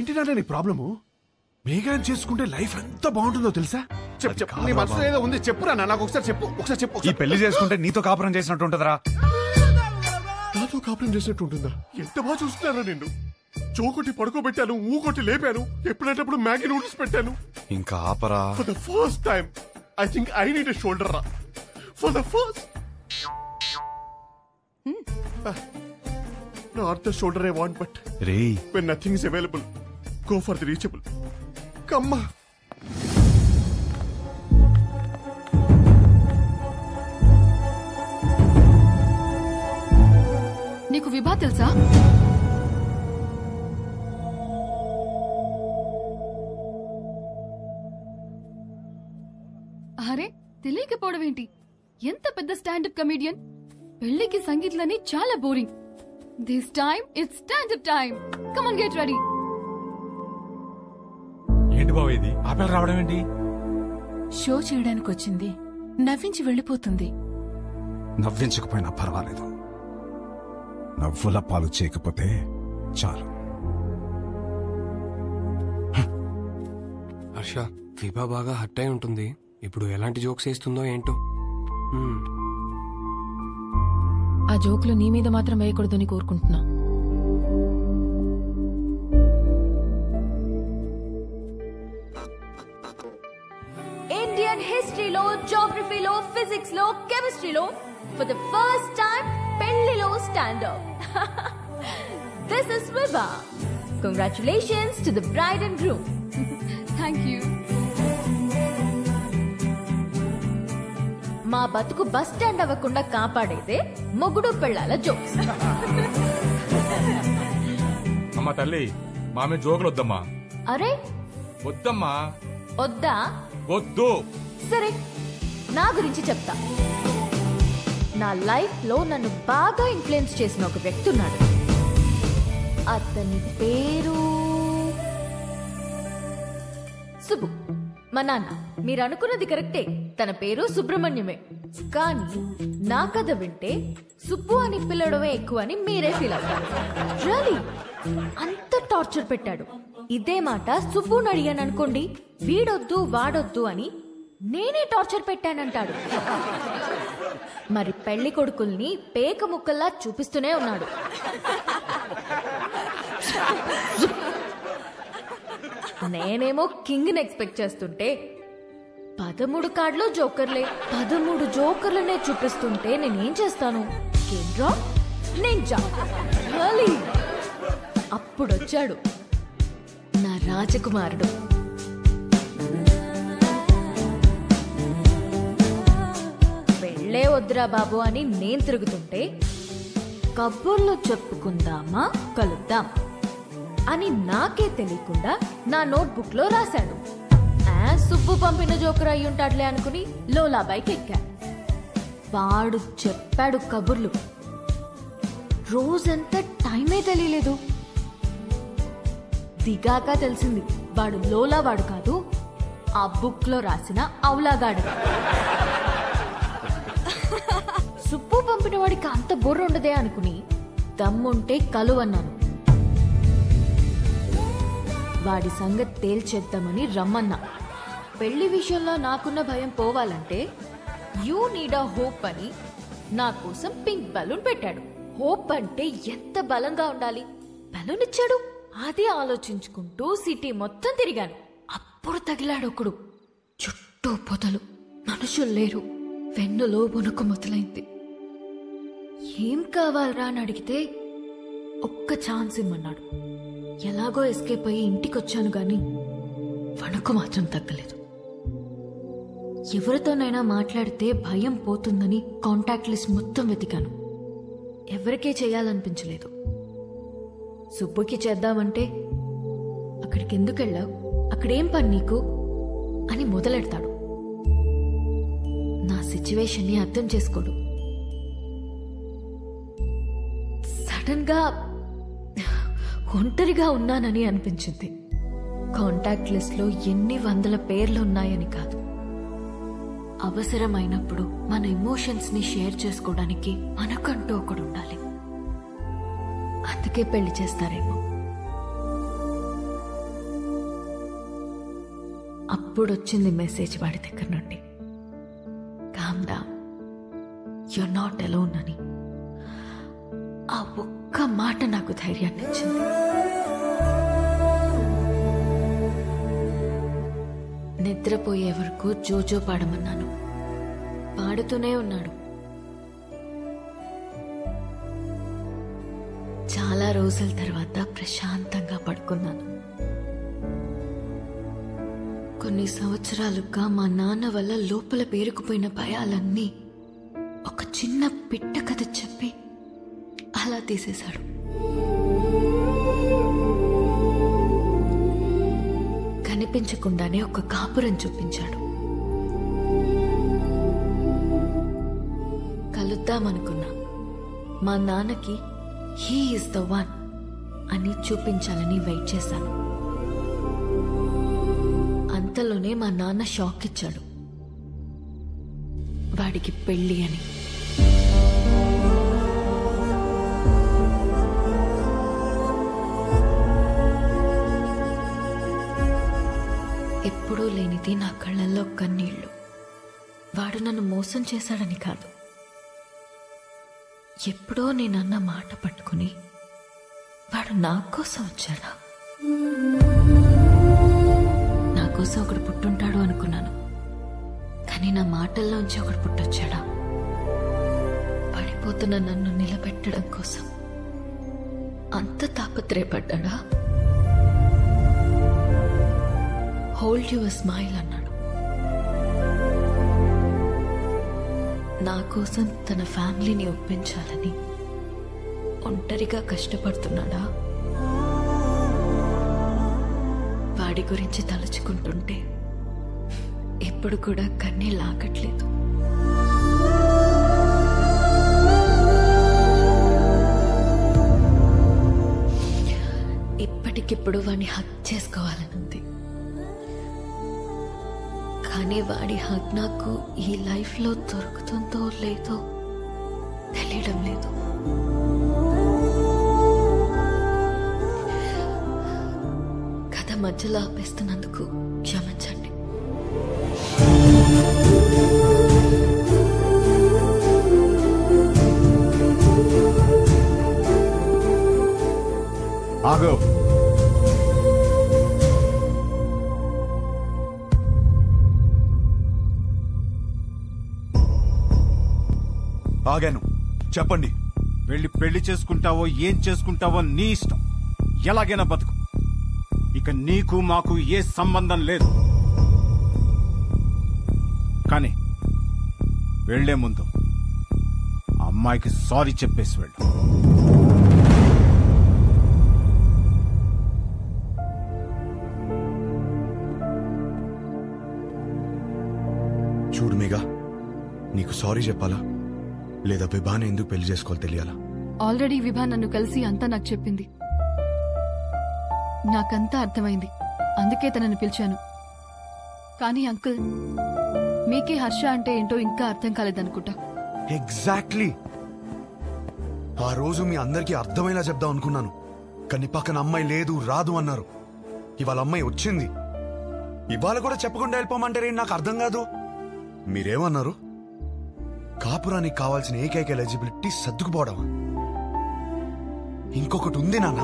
ఏంటి నాన్న నీ ప్రాబ్లము? మేఘాన్ని చేసుకుంటే లైఫ్ ఎంత బాగుంటుందో తెలుసా? చెప్పు నీ మనసులో ఏదో ఉంది, చెప్పురా నాకు ఒకసారి చెప్పు. ఈ పెళ్లి చేసుకుంటే నీతో కాపురం చేసినట్టు ఉంటుందిరా. నాతో కాపురం చేసినట్టు ఉంటుందా? ఎంత బాగా చూస్తున్నారా నిన్ను. చోకొట్టి పడుకోబెట్టాను, ఊకొట్టి లేపాను, ఎప్పుడైనప్పుడు మ్యాగీ నూడిల్స్ పెట్టాను. ఇంకా ఆపరా. For the first time I think I need a shoulder రా. For the first not the shoulder I want, but when nothing is available, go for the reachable. Come on. నీకు విభా తెలుసా? అరే తెలియకపోవడం ఏంటి? ఎంత పెద్ద స్టాండప్ కమెడియన్. పెళ్లికి సంగీత్లని చాలా boring. This time it's standup time. Come on, get ready. ఏంటి బావ ఇది? ఆపేలు రావడం ఏంటి? షో చేయడానికి వచ్చింది, నవ్వించి వెళ్ళిపోతుంది. నవ్వించకపోయినా పర్వాలేదు, నవ్వుల పాలు చేయకపోతే చాలు. హర్ష, విభా బాగా హర్ట్ అయి ఉంటుంది. ఇప్పుడు ఎలాంటి జోక్స్ వేస్తుందో ఏంటో. ఆ జోకులు నీ మీద మాత్రం వేయకూడదని కోరుకుంటున్నా. ఇండియన్ హిస్టరీలో, జోగ్రఫీలో, ఫిజిక్స్ లో, కెమిస్ట్రీలో ఫర్ ద ఫస్ట్ టైం పెళ్లిలో stand up. This is Vibha. Congratulations to the bride and groom. Thank you. మా బతుకు బస్ స్టాండ్ అవ్వకుండా కాపాడేదే మొగుడు పెళ్ళాల జోక్స్. అమ్మ తల్లి, మామే జోకులు వద్దమ్మా. అరే వద్దమ్మా. వద్దా? వద్దు. సరే, నా గురించి చెప్తా. నా లైఫ్ లో నన్ను బాగా ఇన్ఫ్లుయెన్స్ చేసిన ఒక వ్యక్తి ఉన్నాడు. అతని పేరు సుబ్బు. మా నాన్న. మీరు అనుకున్నది కరెక్టే, తన పేరు సుబ్రహ్మణ్యమే. కానీ నా కథ వింటే సుబ్బు అని పిలవడమే ఎక్కువ అని మీరే ఫీల్ అవుతారు. రియలీ అంత టార్చర్ పెట్టాడు. ఇదే మాట సుబ్బుని అడిగాను అనుకోండి, వీడొద్దు వాడొద్దు అని నేనే టార్చర్ పెట్టానంటాడు. మరి పెళ్లి కొడుకుల్ని పేక ముక్కల్లా చూపిస్తూనే ఉన్నాడు. నేనేమో కింగ్ ని ఎక్స్పెక్ట్ చేస్తుంటే 13 కార్డులో జోకర్లే. 13 జోకర్లనే చూపిస్తుంటే నేనేం చేస్తాను? అప్పుడొచ్చాడు నా రాజకుమారుడు. పెళ్ళే వద్దురా బాబు అని నేను తిరుగుతుంటే, కబుర్లు చెప్పుకుందామా, కలుద్దాం అని నాకే తెలియకుండా నా నోట్బుక్ లో రాశాడు. సుబ్బు పంపిన జోకర్ అయ్యుంటాడులే అనుకుని లోలాబాయికి ఎక్కా. వాడు చెప్పాడు కబుర్లు. రోజంతా టైమే తెలియలేదు. దిగాక తెలిసింది వాడు లోలా వాడు కాదు, ఆ బుక్ లో రాసిన అవులాగాడు. సుబ్బు పంపిన వాడికి అంత బుర్ర ఉండదే అనుకుని దమ్ముంటే కలువన్నాను. వాడి సంగతి తేల్చేద్దామని రమ్మన్నా. పెళ్లి విషయంలో నాకున్న భయం పోవాలంటే యూ నీడ్ అ హోప్ అని నా కోసం పింక్ బలూన్ పెట్టాడు. హోప్ అంటే ఎంత బలంగా ఉండాలి. బలూన్ ఇచ్చాడు. అదే ఆలోచించుకుంటూ సిటీ మొత్తం తిరిగాను. అప్పుడు తగిలాడు ఒకడు. చుట్టూ పొదలు, మనుషులు లేరు. వెన్నులో వణుకు మొదలైంది. ఏం కావాలరా అని అడిగితే ఒక్క ఛాన్స్ ఇమ్మన్నాడు. ఎలాగో ఎస్కేప్ అయ్యి ఇంటికొచ్చాను గాని వణుకు మాత్రం తగ్గలేదు. ఎవరితోనైనా మాట్లాడితే భయం పోతుందని కాంటాక్ట్ లిస్ట్ మొత్తం వెతికాను. ఎవరికే చేయాలనిపించలేదు. సుబ్బుకి చేద్దామంటే అక్కడికి ఎందుకు వెళ్ళావు, అక్కడేం పని నీకు అని మొదలెడతాడు. నా సిచ్యువేషన్ని అర్థం చేసుకోడు. సడన్ గా ఒంటరిగా ఉన్నానని అనిపించింది. కాంటాక్ట్ లిస్ట్ లో ఎన్ని వందల పేర్లు ఉన్నాయని కాదు, అవసరమైనప్పుడు మన ఎమోషన్స్ ని షేర్ చేసుకోవడానికి మనకంటూ ఒకడు ఉండాలి. అందుకే పెళ్లి చేస్తారేమో. అప్పుడొచ్చింది మెసేజ్ వాడి దగ్గర నుండి, calm down, you're not alone అని. ఆ ఒక్క మాట నాకు ధైర్యాన్ని ఇచ్చింది. నిద్రపోయే వరకు జోజో పాడమన్నాను. పాడుతూనే ఉన్నాడు. చాలా రోజుల తర్వాత ప్రశాంతంగా పడుకున్నాను. కొన్ని సంవత్సరాలుగా మా నాన్న వల్ల లోపల పేరుకుపోయిన భయాలన్నీ ఒక చిన్న పిట్ట కథ చెప్పి అలా తీసేశాడు. కనిపించకుండానే ఒక కాపురం చూపించాడు. కలుద్దామనుకున్నా. మా నాన్నకి హీ ఈజ్ ద వన్ అని చూపించాలని వెయిట్ చేశాను. అంతలోనే మా నాన్న షాక్ ఇచ్చాడు, వాడికి పెళ్లి అని. ఎప్పుడూ లేనిది నా కళ్ళల్లో కన్నీళ్లు. వాడు నన్ను మోసం చేశాడని కాదు, ఎప్పుడో నేనన్న మాట పట్టుకుని వాడు నా కోసం వచ్చాడా? నా కోసం ఒకడు పుట్టుంటాడు అనుకున్నాను, కానీ నా మాటల్లోంచి ఒకడు పుట్టొచ్చాడా? పడిపోతున్న నన్ను నిలబెట్టడం కోసం అంత తాపత్రయపడ్డా? హోల్డ్ యువర్ స్మైల్ అన్నాడు. నా కోసం తన ఫ్యామిలీని ఒప్పించాలని ఒంటరిగా కష్టపడుతున్నాడా? వాడి గురించి తలుచుకుంటుంటే ఇప్పుడు కూడా కన్నీళ్ళు ఆగట్లేదు. ఇప్పటికిప్పుడు వాడిని హక్ చేసుకోవాలనుంది, కానీ వాడి హక్ నాకు ఈ లైఫ్లో దొరుకుతుందో లేదో తెలియడం లేదు. కథ మధ్యలో ఆపేస్తున్నందుకు క్షమించండి. ఆగో. ఆగాను. చెప్పండి. వెళ్ళి పెళ్లి చేసుకుంటావో ఏం చేసుకుంటావో నీ ఇష్టం. ఎలాగైనా బతుకు. ఇక నీకు మాకు ఏ సంబంధం లేదు. కానీ వెళ్లే ముందు అమ్మాయికి సారీ చెప్పేసి వెళ్ళు. చూడు మీగా, నీకు సారీ చెప్పాలా లేదా విభాని ఎందుకు పెళ్లి చేసుకోవాలి తెలియాలా? ఆల్రెడీ విభా నన్ను కలిసి అంతా నాకు చెప్పింది. నాకంతా అర్థమైంది, అందుకే తనని పిలిచాను. కానీ అంకుల్, మీకే హర్ష అంటే ఏంటో ఇంకా అర్థం కాలేదనుకుంటా. ఎగ్జాక్ట్లీ. ఆ రోజు మీ అందరికీ అర్థమయ్యేలా చెప్దాం అనుకున్నాను, కానీ పక్కన అమ్మాయి లేదు రాదు అన్నారు. ఇవాళ అమ్మాయి వచ్చింది, ఇవాళ కూడా చెప్పకుండా వెళ్ళిపోమంటారే నాకు అర్థం కాదు. మీరేమన్నారు? కాపురానికి కావాల్సిన ఏకైక ఎలిజిబిలిటీ సర్దుకుపోవడమా? ఇంకొకటి ఉంది నాన్న.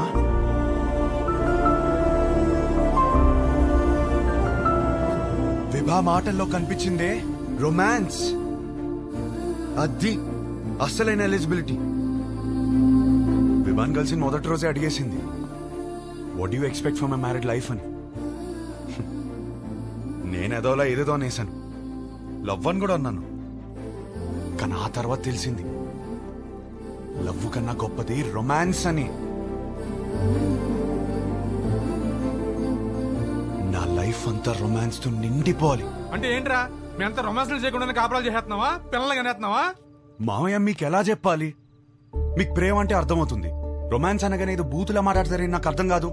విభా మాటల్లో కనిపించిందే రొమాన్స్. అది అస్సలైన ఎలిజిబిలిటీ. విభాన్ కలిసి మొదటి రోజే అడిగేసింది, what you expect from a married life అని. నేనేదోలా ఏదేదో అనేసాను, లవ్ అని కూడా అన్నాను. కానీ ఆ తర్వాత తెలిసింది లవ్ కన్నా గొప్పది రొమాన్స్ అని. నా లైఫ్ అంతా రొమాన్స్ తో నిండిపోవాలి. అంటే ఏంట్రా, మీ అంతా రొమాన్స్లు చేయకుండా కాపురాలు చేస్తున్నావా? పిల్లలు కనేస్తున్నావా? మామయ్య మీకు ఎలా చెప్పాలి? మీకు ప్రేమ అంటే అర్థమవుతుంది, రొమాన్స్ అనగానే ఏదో బూతులా మాట్లాడతారని నాకు అర్థం కాదు.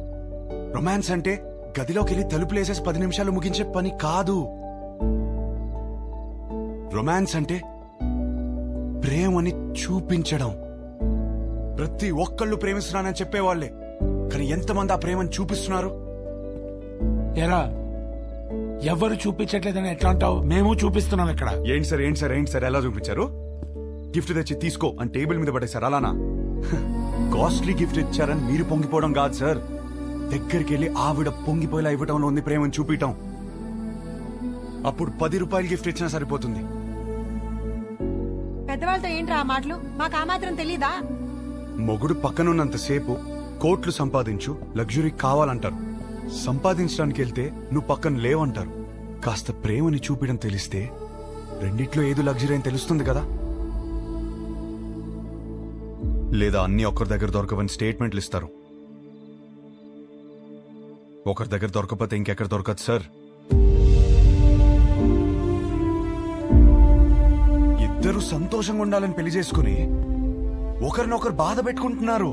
రొమాన్స్ అంటే గదిలోకి వెళ్ళి తలుపులేసేసి 10 నిమిషాలు ముగించే పని కాదు. రొమాన్స్ అంటే ప్రేమని చూపించడం. ప్రతి ఒక్కళ్ళు ప్రేమిస్తున్నానని చెప్పేవాళ్లే, కానీ ఎంతమంది ఆ ప్రేమను చూపిస్తున్నారు? ఎరా ఎవరు చూపించట్లేదని ఎట్లా అంటావు? మేము చూపిస్తున్నాం ఇక్కడ. ఏంటి సార్ ఎలా చూపించారు? గిఫ్ట్ తెచ్చి తీసుకో అని టేబుల్ మీద పడేశారు అలానా? కాస్ట్లీ గిఫ్ట్ ఇచ్చారని మీరు పొంగిపోవడం కాదు సార్, దగ్గరికి వెళ్ళి ఆవిడ పొంగిపోయేలా ఇవ్వటంలో ఉంది ప్రేమను చూపించటం. అప్పుడు 10 రూపాయలు గిఫ్ట్ ఇచ్చినా సరిపోతుంది. పెద్దవాళ్ళతో ఏంట్రా ఆ మాటలు? మాకు ఆ మాత్రం తెలీదా? మొగుడు పక్కనున్నంతసేపు కోట్లు సంపాదించు, లగ్జరీ కావాలంటారు. సంపాదించడానికి వెళ్తే నువ్వు పక్కన లేవంటారు. కాస్త ప్రేమని చూపించడం తెలిస్తే రెండిట్లో ఏదో లగ్జరీ అని తెలుస్తుంది కదా. లేదా అన్ని ఒకరి దగ్గర దొరకవని స్టేట్మెంట్లు ఇస్తారు. ఒకరి దగ్గర దొరకకపోతే ఇంకెక్కడ దొరకదు సార్. ఇద్దరు సంతోషంగా ఉండాలని పెళ్లి చేసుకుని ఒకరినొకరు బాధ పెట్టుకుంటున్నారు.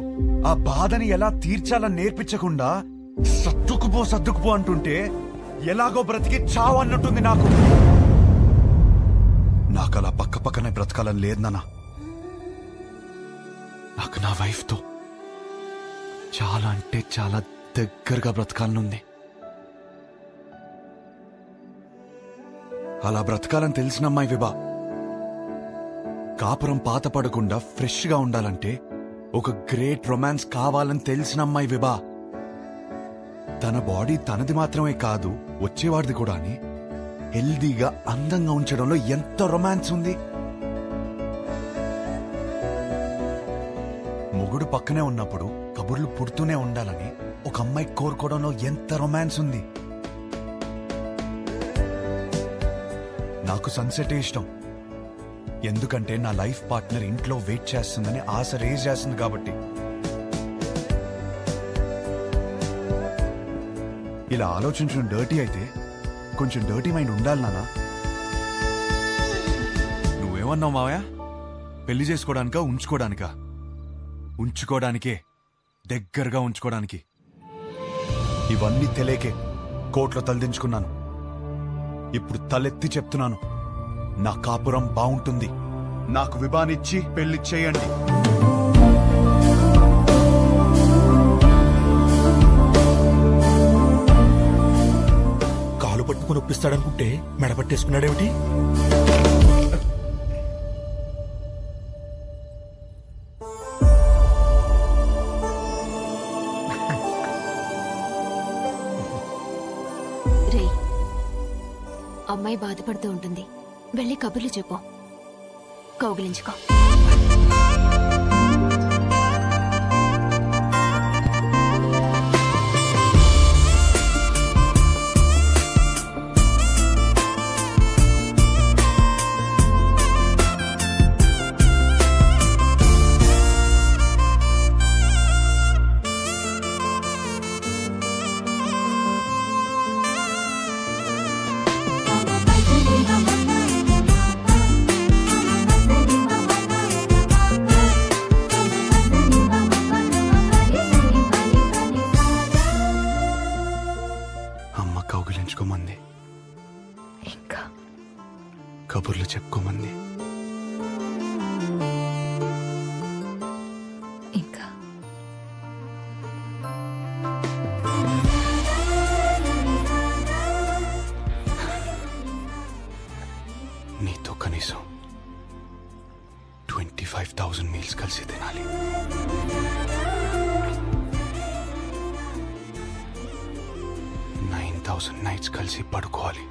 ఆ బాధని ఎలా తీర్చాలని నేర్పించకుండా సర్దుకుపో అంటుంటే ఎలాగో బ్రతికి చావు అన్నట్టుంది నాకు. నాకు అలా పక్కనే బ్రతకాలని లేదు నాన్న. నాకు నా వైఫ్తో చాలా అంటే చాలా దగ్గరగా బ్రతకాలనుంది. అలా బ్రతకాలని తెలిసిన అమ్మాయి విభా. కాపురం పాత పడకుండా ఫ్రెష్ గా ఉండాలంటే ఒక గ్రేట్ రొమాన్స్ కావాలని తెలిసిన అమ్మాయి విభా. తన బాడీ తనది మాత్రమే కాదు, వచ్చేవాడిది కూడా అని హెల్దీగా అందంగా ఉంచడంలో ఎంత రొమాన్స్ ఉంది. మొగుడు పక్కనే ఉన్నప్పుడు కబుర్లు పుడుతూనే ఉండాలని ఒక అమ్మాయి కోరుకోవడంలో ఎంత రొమాన్స్ ఉంది. నాకు సన్సెట్ ఇష్టం, ఎందుకంటే నా లైఫ్ పార్ట్నర్ ఇంట్లో వెయిట్ చేస్తుందని ఆశ రేజ్ చేస్తుంది కాబట్టి. ఇలా ఆలోచించడం డర్టీ అయితే కొంచెం డర్టీ మైండ్ ఉండాలి నానా. నువ్వేమన్నావు మావయ్య? పెళ్లి చేసుకోవడానికా ఉంచుకోవడానికా? ఉంచుకోవడానికే, దగ్గరగా ఉంచుకోవడానికి. ఇవన్నీ తెలియకే కోర్టులో తలదించుకున్నాను. ఇప్పుడు తలెత్తి చెప్తున్నాను, నా కాపురం బాగుంటుంది. నాకు విభానిచ్చి పెళ్లి చేయండి. కాలు పట్టుకుని ఒప్పిస్తాడనుకుంటే మెడపట్టేసుకున్నాడేమిటి? రే, అమ్మాయి బాధపడుతూ ఉంటుంది, వెళ్ళి కబుర్లు చెప్పు, కౌగిలించుకో. కౌగిలించుకోమంది, ఇంకా కబుర్లు చెప్పుకోమంది. ఇంకా నీతో కనీసం 25,000 మీల్స్ కలిసి తినాలి. 9,000 నైట్స్ కలిసి పడుకోవాలి.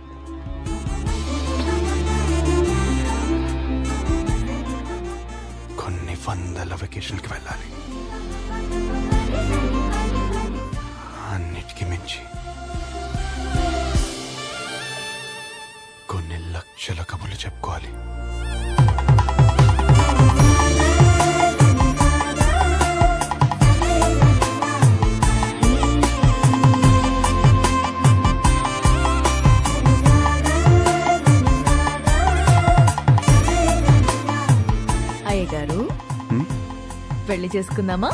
కొన్ని వందల వెకేషన్కి వెళ్ళాలి. అన్నిటికీ మించి కొన్ని లక్షల కబుర్లు చెప్పుకోవాలి. అయ్యగారు, పెళ్లి చేసుకుందామా?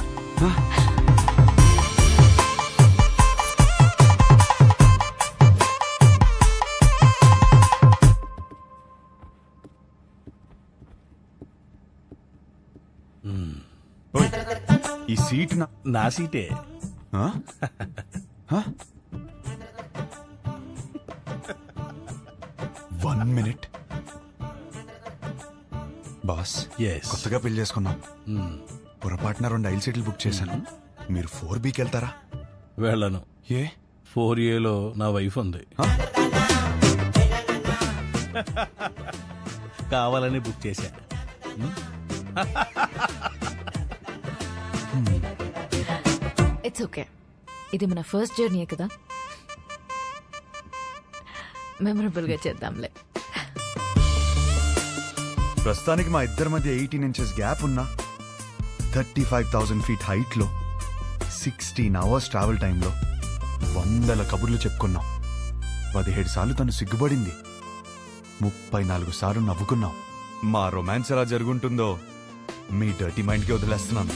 ఈ సీట్ నా సీటే. 1 minute. బాస్ కొత్తగా పెళ్లి చేసుకున్నాం. పొరపాటున 2 ఐల్ సీట్లు బుక్ చేశాను. మీరు 4Bకి వెళ్తారా? వెళ్ళను. ఏ? 4Aలో నా వైఫ్ ఉంది. కావాలని బుక్ చేశా. It's okay. ఇది మన ఫస్ట్ జర్నీ కదా, మెమరబుల్ గా చేద్దాంలే. ప్రస్తుతానికి మా ఇద్దరి మధ్య 18 inches గ్యాప్ ఉన్నా 35,000 feet హైట్ లో 16 hours ట్రావెల్ టైంలో 100 కబుర్లు చెప్పుకున్నాం. 17 సార్లు తను సిగ్గుపడింది, 34 సార్లు నవ్వుకున్నాం. మా రొమాన్స్ ఎలా జరుగుంటుందో మీ డర్టీ మైండ్కి వదిలేస్తున్నాను.